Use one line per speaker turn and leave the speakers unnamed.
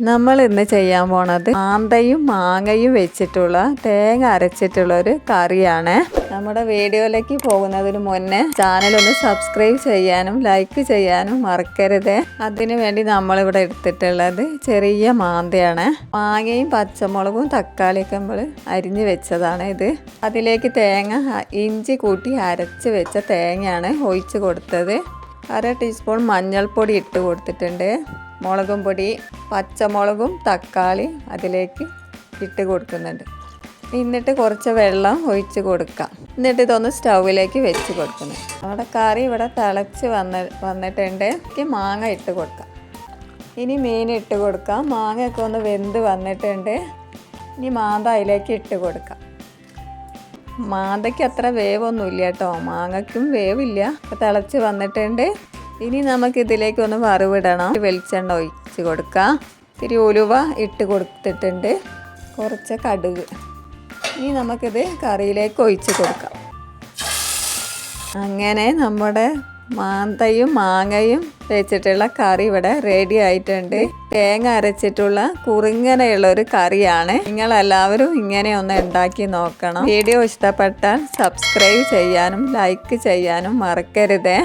നമ്മൾ ഇന്ന് ചെയ്യാൻ പോണത് മാന്തയും മാങ്ങയും വെച്ചിട്ടുള്ള തേങ്ങ അരച്ചിട്ടുള്ള ഒരു കറിയാണ്. നമ്മുടെ വീഡിയോയിലേക്ക് പോകുന്നതിന് മുന്നേ ചാനൽ ഒന്ന് സബ്സ്ക്രൈബ് ചെയ്യാനും ലൈക്ക് ചെയ്യാനും മറക്കരുത്. അതിനു വേണ്ടി നമ്മളിവിടെ എടുത്തിട്ടുള്ളത് ചെറിയ മാന്തയാണ്. മാങ്ങയും പച്ചമുളകും തക്കാളിയൊക്കെ നമ്മൾ അരിഞ്ഞു വെച്ചതാണ് ഇത്. അതിലേക്ക് തേങ്ങ ഇഞ്ചി കൂട്ടി അരച്ച് വെച്ച തേങ്ങയാണ് ഒഴിച്ച് കൊടുത്തത്. 1/2 ടീസ്പൂൺ മഞ്ഞൾപ്പൊടി ഇട്ട് കൊടുത്തിട്ടുണ്ട്. മുളകും പൊടി, പച്ചമുളകും തക്കാളി അതിലേക്ക് ഇട്ട് കൊടുക്കുന്നുണ്ട്. എന്നിട്ട് കുറച്ച് വെള്ളം ഒഴിച്ച് കൊടുക്കാം. എന്നിട്ട് ഇതൊന്ന് സ്റ്റൗവിലേക്ക് വെച്ച് കൊടുക്കുന്നു. നമ്മുടെ കറി ഇവിടെ തിളച്ച് വന്നിട്ടുണ്ട്. മാങ്ങ ഇട്ട് കൊടുക്കാം. ഇനി മീൻ ഇട്ട് കൊടുക്കാം. മാങ്ങയൊക്കെ ഒന്ന് വെന്ത് വന്നിട്ടുണ്ട്. ഇനി മാന്ത അതിലേക്ക് ഇട്ട് കൊടുക്കാം. മാന്തയ്ക്ക് അത്ര വേവൊന്നുമില്ല കേട്ടോ, മാങ്ങയ്ക്കും വേവില്ല. തിളച്ച് വന്നിട്ടുണ്ട്. ഇനി നമുക്കിതിലേക്ക് ഒന്ന് വറവിടണം. വെളിച്ചെണ്ണ ഒഴിച്ച് കൊടുക്കാം. ഇത്തിരി ഉലുവ ഇട്ട് കൊടുത്തിട്ടുണ്ട്, കുറച്ച് കടുക്. ഇനി നമുക്കിത് കറിയിലേക്ക് ഒഴിച്ച് കൊടുക്കാം. അങ്ങനെ നമ്മുടെ മാന്തയും മാങ്ങയും വെച്ചിട്ടുള്ള കറി ഇവിടെ റെഡി ആയിട്ടുണ്ട്. തേങ്ങ അരച്ചിട്ടുള്ള കുറുങ്ങനെയുള്ള ഒരു കറിയാണ്. നിങ്ങളെല്ലാവരും ഇങ്ങനെ ഒന്ന് ഉണ്ടാക്കി നോക്കണം. വീഡിയോ ഇഷ്ടപ്പെട്ടാൽ സബ്സ്ക്രൈബ് ചെയ്യാനും ലൈക്ക് ചെയ്യാനും മറക്കരുത്.